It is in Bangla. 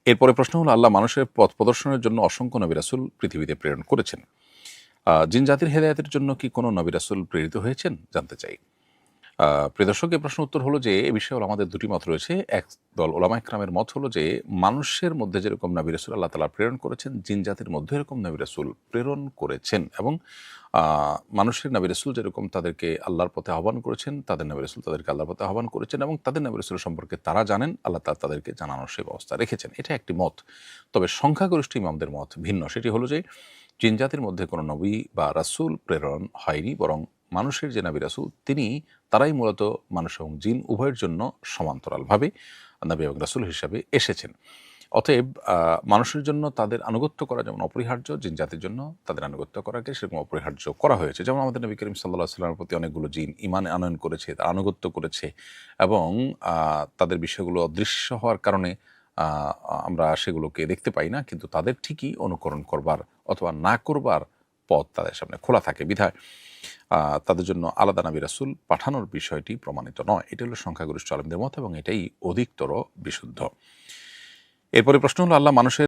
এরপরে প্রশ্ন হলো, আল্লাহ মানুষের পথ প্রদর্শনের জন্য অসংখ্য নবী রাসূল পৃথিবীতে প্রেরণ করেছেন। জিন জাতির হেদায়েতের জন্য কি কোনো নবী রাসূল প্রেরিত হয়েছেন? জানতে চাই। প্রিয় দর্শক, এই প্রশ্নের উত্তর হলো যে, এ বিষয়ে আমাদের দুটি মত রয়েছে। একদল উলামায়ে কেরামের মত হলো যে, মানুষের মধ্যে যেরকম নবী রাসূল আল্লাহ তাআলা প্রেরণ করেছেন, জিন জাতির মধ্যে এরকম নবী রাসূল প্রেরণ করেছেন এবং মানুষের নবী রাসূল যেরকম তাদেরকে আল্লাহর পথে আহ্বান করেছেন, তাদের নবী রাসূল তাদেরকে আল্লাহর পথে আহ্বান করেছেন এবং তাদের নবী রাসূল সম্পর্কে তারা জানেন, আল্লাহ তাআলা তাদেরকে জানানোর সেই ব্যবস্থা রেখেছেন। এটা একটি মত। তবে সংখ্যাগরিষ্ঠ ইমামদের মত ভিন্ন। সেটি হলো যে, জিন জাতির মধ্যে কোনো নবী বা রাসূল প্রেরণ হয়নি, বরং মানুষের যে নবী রাসূল তারাই মূলত মানুষ এবং জিন উভয়ের জন্য সমান্তরালভাবে নবী এবং রাসূল হিসাবে এসেছেন। অতএব মানুষের জন্য তাদের আনুগত্য করা যেমন অপরিহার্য, জিন জাতির জন্য তাদের আনুগত্য করাকে সেরকম অপরিহার্য করা হয়েছে। যেমন আমাদের নবী করিম সাল্লাল্লাহু আলাইহি ওয়াসাল্লামের প্রতি অনেকগুলো জিন ঈমান আনয়ন করেছে, তার আনুগত্য করেছে এবং তাদের বিষয়গুলো অদৃশ্য হওয়ার কারণে আ আমরা সেগুলোকে দেখতে পাই না। কিন্তু তাদের ঠিকই অনুকরণ করবার অথবা না করবার পথ তাদের সামনে খোলা থাকে। বিধায় তাদের জন্য আলাদা নবী রাসূল পাঠানোর বিষয়টি প্রমাণিত নয়। এটা হলো সংখ্যাগরিষ্ঠ আলেমদের মত এবং এটাই অধিকতর বিশুদ্ধ। এরপরে প্রশ্ন হলো, আল্লাহ মানুষের